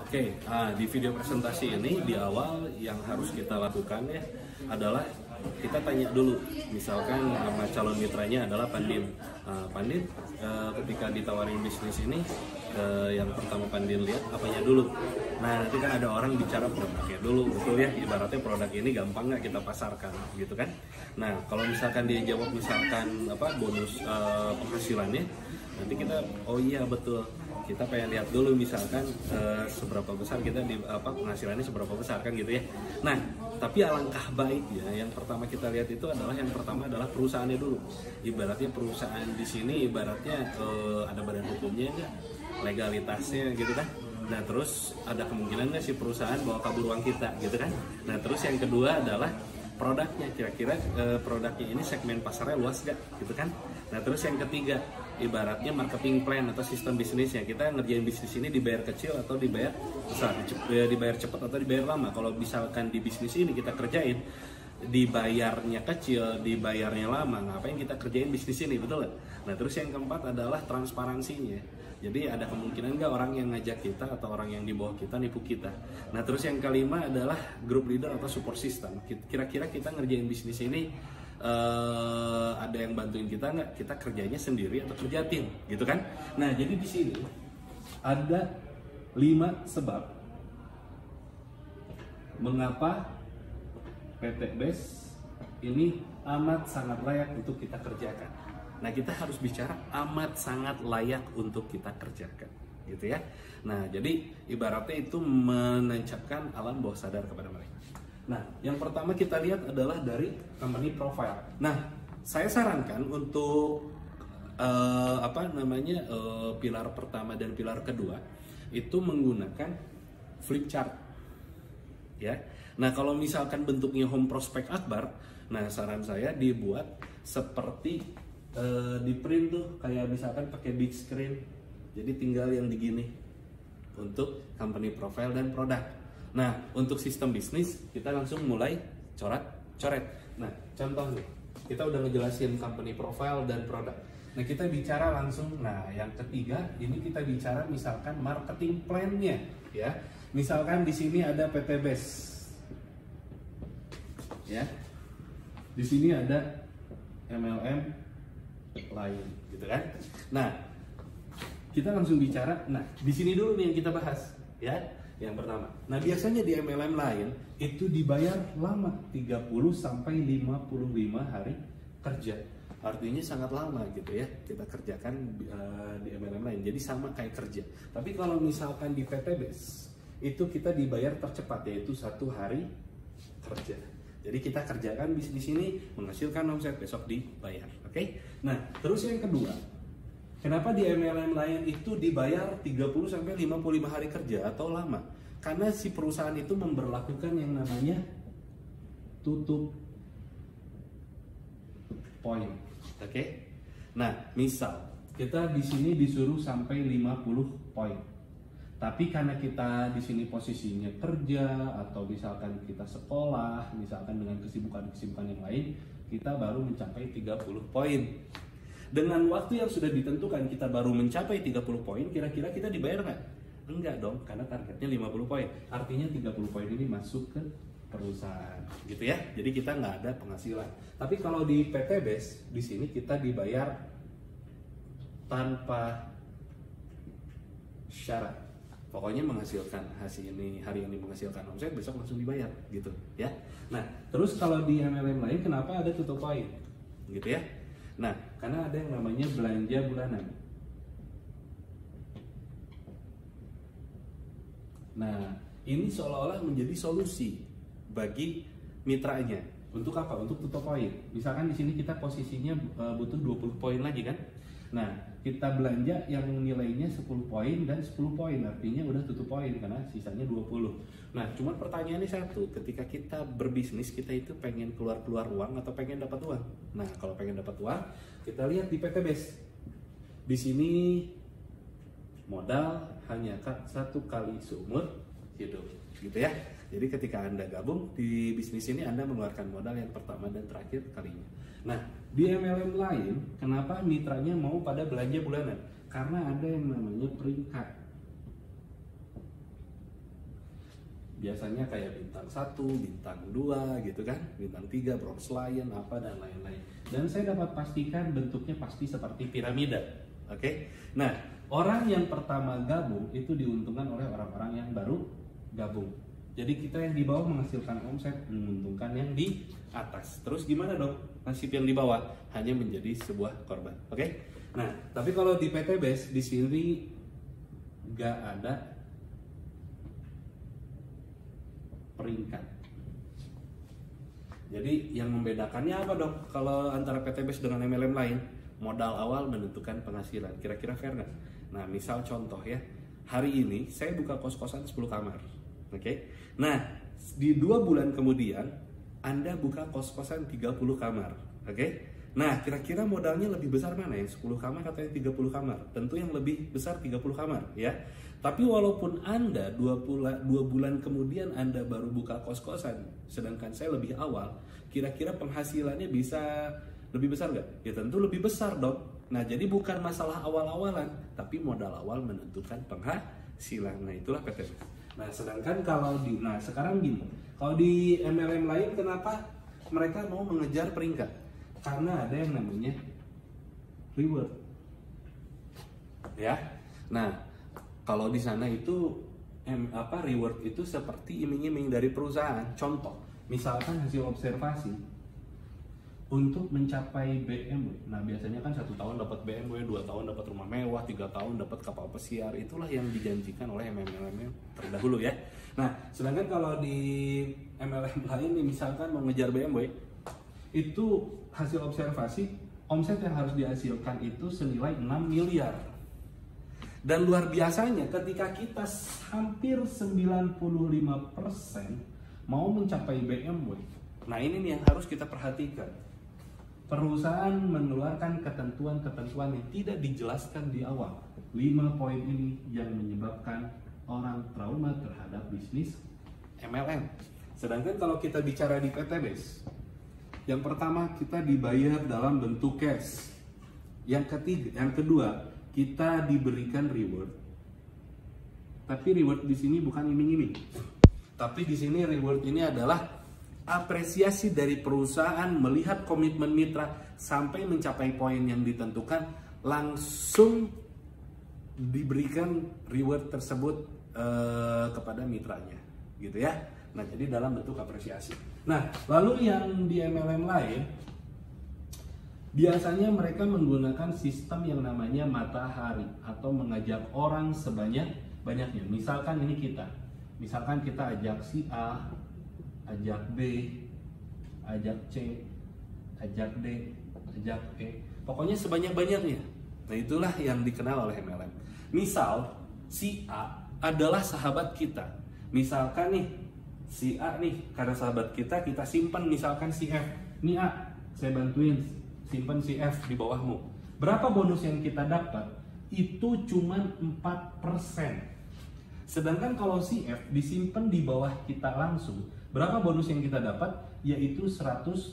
Oke, di video presentasi ini di awal yang harus kita lakukan ya adalah kita tanya dulu, misalkan nama calon mitranya adalah Pandin. Pandin ketika ditawarin bisnis ini, yang pertama Pandin lihat apanya dulu. Nah nanti kan ada orang bicara produknya dulu, betul ya? Ibaratnya produk ini gampang nggak kita pasarkan, gitu kan? Nah kalau misalkan dia jawab misalkan bonus penghasilannya, nanti kita oh iya betul, kita pengen lihat dulu misalkan seberapa besar kita di penghasilannya seberapa besar kan gitu ya. Nah tapi alangkah baiknya yang pertama kita lihat itu adalah yang pertama adalah perusahaannya dulu. Ibaratnya perusahaan di sini ibaratnya ada badan hukumnya enggak, legalitasnya gitu kan. Nah terus ada kemungkinan nggak si perusahaan bawa kabur uang kita gitu kan. Nah terus yang kedua adalah produknya, kira-kira produknya ini segmen pasarnya luas gak gitu kan. Nah terus yang ketiga ibaratnya marketing plan atau sistem bisnisnya, kita ngerjain bisnis ini dibayar kecil atau dibayar besar, dibayar cepat atau dibayar lama. Kalau misalkan di bisnis ini kita kerjain dibayarnya kecil, dibayarnya lama, ngapain kita kerjain bisnis ini, betul gak? Nah terus yang keempat adalah transparansinya. Jadi ada kemungkinan nggak orang yang ngajak kita atau orang yang di bawah kita nipu kita. Nah terus yang kelima adalah group leader atau support system. Kira-kira kita ngerjain bisnis ini ada yang bantuin kita nggak? Kita kerjanya sendiri atau kerja tim, gitu kan? Nah jadi di sini ada 5 sebab mengapa PT BES ini amat sangat layak untuk kita kerjakan. Nah kita harus bicara amat sangat layak untuk kita kerjakan, gitu ya. Nah jadi ibaratnya itu menancapkan alam bawah sadar kepada mereka. Nah yang pertama kita lihat adalah dari company profile. Nah saya sarankan untuk pilar pertama dan pilar kedua itu menggunakan flip chart, ya. Nah kalau misalkan bentuknya home prospect akbar, nah saran saya dibuat seperti di print tuh kayak misalkan pakai big screen, jadi tinggal yang digini untuk company profile dan produk. Nah untuk sistem bisnis kita langsung mulai coret. Nah contoh nih, kita udah ngejelasin company profile dan produk. Nah kita bicara langsung, nah yang ketiga ini kita bicara misalkan marketing plan-nya ya. Misalkan di sini ada PT BES ya, di sini ada MLM lain gitu kan. Nah kita langsung bicara, nah di sini dulu nih yang kita bahas ya, yang pertama. Nah biasanya di MLM lain itu dibayar lama, 30 sampai 55 hari kerja, artinya sangat lama gitu ya kita kerjakan di MLM lain, jadi sama kayak kerja. Tapi kalau misalkan di PT BES itu kita dibayar tercepat, yaitu 1 hari kerja. Jadi kita kerjakan bisnis ini menghasilkan omset, besok dibayar, oke? Nah, terus yang kedua, kenapa di MLM lain itu dibayar 30 sampai 55 hari kerja atau lama? Karena si perusahaan itu memberlakukan yang namanya tutup poin, oke? Nah, misal kita di sini disuruh sampai 50 poin. Tapi karena kita di sini posisinya kerja atau misalkan kita sekolah, misalkan dengan kesibukan-kesibukan yang lain, kita baru mencapai 30 poin. Dengan waktu yang sudah ditentukan kita baru mencapai 30 poin, kira-kira kita dibayar nggak? Enggak dong, karena targetnya 50 poin. Artinya 30 poin ini masuk ke perusahaan, gitu ya. Jadi kita nggak ada penghasilan. Tapi kalau di PT BES, di sini kita dibayar tanpa syarat. Pokoknya menghasilkan hasil ini, hari ini menghasilkan omset, besok langsung dibayar gitu ya. Nah terus kalau di MLM lain kenapa ada tutup poin gitu ya? Nah karena ada yang namanya belanja bulanan. Nah ini seolah-olah menjadi solusi bagi mitranya. Untuk apa? Untuk tutup poin. Misalkan di sini kita posisinya butuh 20 poin lagi kan? Nah, kita belanja yang nilainya 10 poin dan 10 poin, artinya udah tutup poin karena sisanya 20. Nah, cuma pertanyaannya satu, ketika kita berbisnis, kita itu pengen keluar-keluar uang atau pengen dapat uang? Nah, kalau pengen dapat uang, kita lihat di PT BES. Di sini modal hanya 1 kali seumur hidup, gitu ya. Jadi ketika Anda gabung di bisnis ini, Anda mengeluarkan modal yang pertama dan terakhir kalinya. Nah, di MLM lain, kenapa mitranya mau pada belanja bulanan? Karena ada yang namanya peringkat. biasanya kayak bintang 1, bintang 2 gitu kan, bintang 3, bronze lion apa dan lain-lain. Dan saya dapat pastikan bentuknya pasti seperti piramida. Oke. Nah, orang yang pertama gabung itu diuntungkan oleh orang-orang yang baru gabung. Jadi kita yang di bawah menghasilkan omset, menguntungkan yang di atas. Terus gimana dong? Nasib yang di bawah hanya menjadi sebuah korban. Oke? Nah, tapi kalau di PT Base di sini nggak ada peringkat. Jadi yang membedakannya apa dong? Kalau antara PT Base dengan MLM lain, modal awal menentukan penghasilan. Kira-kira fair nggak? Nah, misal contoh ya, hari ini saya buka kos-kosan 10 kamar. Oke. Nah, di 2 bulan kemudian Anda buka kos-kosan 30 kamar. Oke. Nah, kira-kira modalnya lebih besar mana, yang 10 kamar atau yang 30 kamar? Tentu yang lebih besar 30 kamar ya. Tapi walaupun Anda 2 bulan kemudian Anda baru buka kos-kosan, sedangkan saya lebih awal, kira-kira penghasilannya bisa lebih besar nggak? Ya tentu lebih besar dong. Nah, jadi bukan masalah awal-awalan, tapi modal awal menentukan penghasilan. Nah, itulah PT Base. Nah, sedangkan kalau sekarang gini, kalau di MLM lain kenapa mereka mau mengejar peringkat? Karena ada yang namanya reward. Ya. Nah, kalau di sana itu reward itu seperti iming-iming dari perusahaan. Contoh, misalkan hasil observasi untuk mencapai BMW. Nah, biasanya kan 1 tahun dapat BMW, 2 tahun dapat rumah mewah, 3 tahun dapat kapal pesiar. Itulah yang dijanjikan oleh MLM terdahulu ya. Nah, sedangkan kalau di MLM lain nih, misalkan mau ngejar BMW, itu hasil observasi omset yang harus dihasilkan itu senilai 6 miliar. Dan luar biasanya ketika kita hampir 95% mau mencapai BMW. Nah, ini nih yang harus kita perhatikan. Perusahaan mengeluarkan ketentuan-ketentuan yang tidak dijelaskan di awal. 5 poin ini yang menyebabkan orang trauma terhadap bisnis MLM. Sedangkan kalau kita bicara di PT Base, yang pertama kita dibayar dalam bentuk cash. Yang kedua, kita diberikan reward. Tapi reward di sini bukan iming-iming. Tapi di sini reward ini adalah apresiasi dari perusahaan melihat komitmen mitra sampai mencapai poin yang ditentukan, langsung diberikan reward tersebut kepada mitranya, gitu ya. Nah, jadi dalam bentuk apresiasi. Nah, lalu yang di MLM lain, biasanya mereka menggunakan sistem yang namanya matahari atau mengajak orang sebanyak-banyaknya. Misalkan kita ajak si A, ajak B, ajak C, ajak D, ajak E, pokoknya sebanyak-banyaknya. Nah, itulah yang dikenal oleh MLM. Misal si A adalah sahabat kita. Misalkan nih si A nih, karena sahabat kita simpan misalkan si F. Nih A, saya bantuin simpan si F di bawahmu. Berapa bonus yang kita dapat? Itu cuman 4%. Sedangkan kalau si F disimpan di bawah kita langsung, berapa bonus yang kita dapat? Yaitu 100%.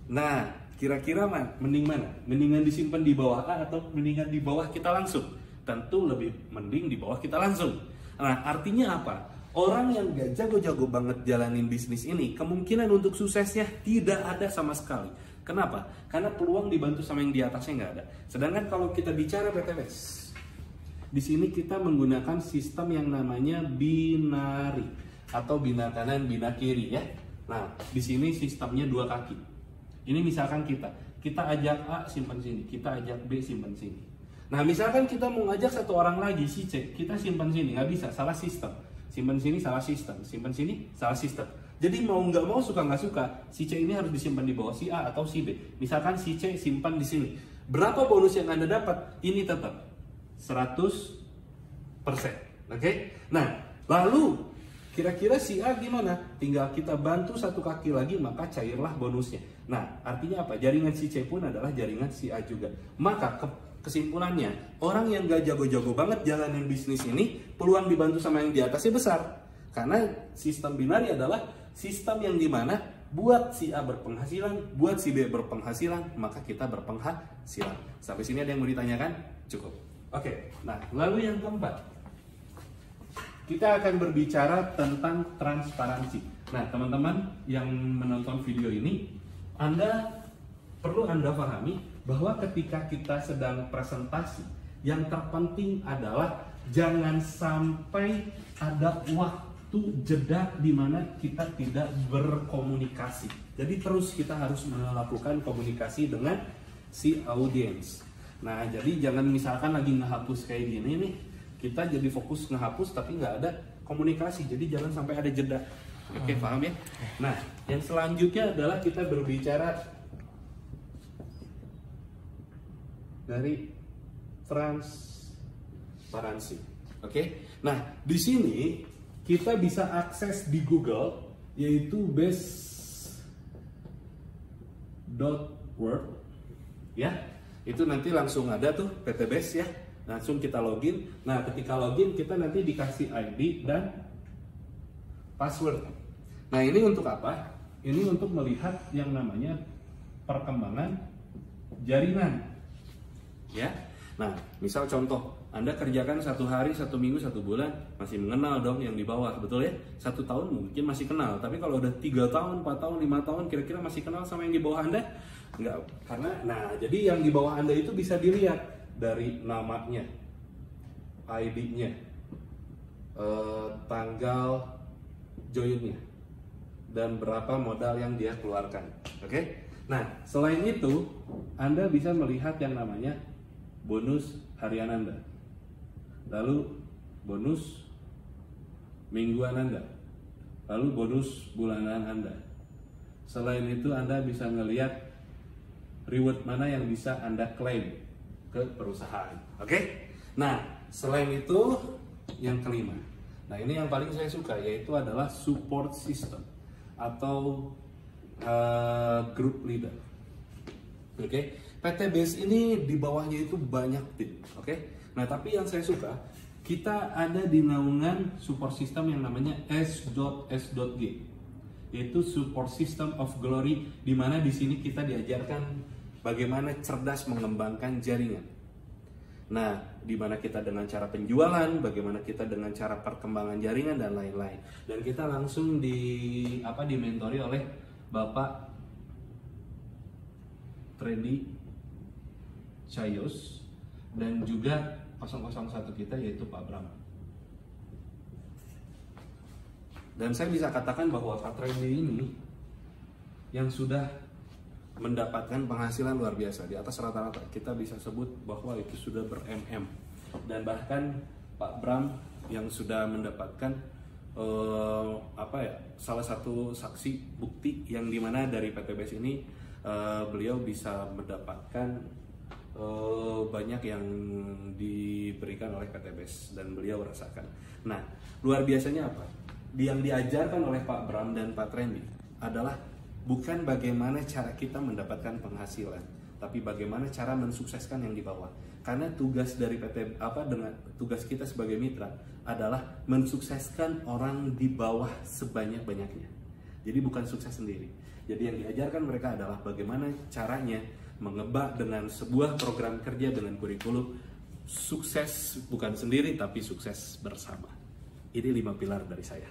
Nah, kira-kira mending mana? Mendingan disimpan di bawah A atau mendingan di bawah kita langsung? Tentu lebih mending di bawah kita langsung. Nah, artinya apa? Orang yang gak jago-jago banget jalanin bisnis ini, kemungkinan untuk suksesnya tidak ada sama sekali. Kenapa? Karena peluang dibantu sama yang di atasnya nggak ada. Sedangkan kalau kita bicara PT Base, di sini kita menggunakan sistem yang namanya binari atau bina kanan bina kiri ya. Nah, di sini sistemnya 2 kaki. Ini misalkan kita ajak A simpan sini, kita ajak B simpan sini. Nah, misalkan kita mau ngajak satu orang lagi si C, kita simpan sini, nggak bisa, salah sistem. Simpan sini salah sistem, simpan sini salah sistem. Jadi mau nggak mau, suka nggak suka, si C ini harus disimpan di bawah si A atau si B. Misalkan si C simpan di sini. Berapa bonus yang Anda dapat? Ini tetap 100%. Oke? Nah, lalu kira-kira si A gimana? Tinggal kita bantu satu kaki lagi, maka cairlah bonusnya. Nah, artinya apa? Jaringan si C pun adalah jaringan si A juga. Maka kesimpulannya, orang yang gak jago-jago banget jalanin bisnis ini, peluang dibantu sama yang di atasnya besar. Karena sistem binari adalah sistem yang dimana buat si A berpenghasilan, buat si B berpenghasilan, maka kita berpenghasilan. Sampai sini ada yang mau ditanyakan? Cukup. Oke, nah lalu yang keempat, kita akan berbicara tentang transparansi. Nah, teman-teman yang menonton video ini, perlu Anda pahami bahwa ketika kita sedang presentasi, yang terpenting adalah jangan sampai ada waktu jeda di mana kita tidak berkomunikasi. Jadi terus kita harus melakukan komunikasi dengan si audiens. Nah, jadi jangan misalkan lagi ngehapus kayak gini nih, kita jadi fokus ngehapus tapi nggak ada komunikasi. Jadi jangan sampai ada jeda. Oke, paham ya? Nah, yang selanjutnya adalah kita berbicara dari transparansi. Oke. Nah, di sini kita bisa akses di Google yaitu base.world ya. Itu nanti langsung ada tuh PT Base ya. Langsung kita login. Nah, ketika login kita nanti dikasih ID dan password. Nah, ini untuk apa? Ini untuk melihat yang namanya perkembangan jaringan. Ya. Nah, misal contoh, Anda kerjakan 1 hari, 1 minggu, 1 bulan, masih mengenal dong yang di bawah, betul ya? 1 tahun mungkin masih kenal, tapi kalau udah 3 tahun, 4 tahun, 5 tahun, kira-kira masih kenal sama yang di bawah Anda? Enggak, karena, nah, jadi yang di bawah Anda itu bisa dilihat dari namanya, ID-nya, tanggal joinnya, dan berapa modal yang dia keluarkan. Oke? Nah, selain itu, Anda bisa melihat yang namanya bonus harian Anda, lalu bonus mingguan Anda, lalu bonus bulanan Anda. Selain itu, Anda bisa melihat reward mana yang bisa Anda klaim ke perusahaan. Oke? Nah, selain itu yang kelima. Nah, ini yang paling saya suka, yaitu adalah support system atau group leader. Oke? PT Base ini di bawahnya itu banyak tim. Oke? Nah, tapi yang saya suka, kita ada di naungan support system yang namanya S.S.G, yaitu support system of glory, di mana di sini kita diajarkan bagaimana cerdas mengembangkan jaringan. Nah, di mana kita dengan cara penjualan, bagaimana kita dengan cara perkembangan jaringan dan lain-lain. Dan kita langsung dimentori oleh Bapak Freddy Chayos dan juga 001 kita yaitu Pak Bram. Dan saya bisa katakan bahwa Pak Freddy ini yang sudah mendapatkan penghasilan luar biasa di atas rata-rata, kita bisa sebut bahwa itu sudah ber-MM. Dan bahkan Pak Bram yang sudah mendapatkan salah satu saksi bukti yang dimana dari PT Base ini beliau bisa mendapatkan banyak yang diberikan oleh PT Base dan beliau rasakan. Nah, luar biasanya apa? Yang diajarkan oleh Pak Bram dan Pak Trendy adalah bukan bagaimana cara kita mendapatkan penghasilan, tapi bagaimana cara mensukseskan yang di bawah. Karena tugas dari tugas kita sebagai mitra adalah mensukseskan orang di bawah sebanyak-banyaknya. Jadi bukan sukses sendiri. Jadi yang diajarkan mereka adalah bagaimana caranya mengebak dengan sebuah program kerja dengan kurikulum sukses bukan sendiri tapi sukses bersama. Ini 5 pilar dari saya.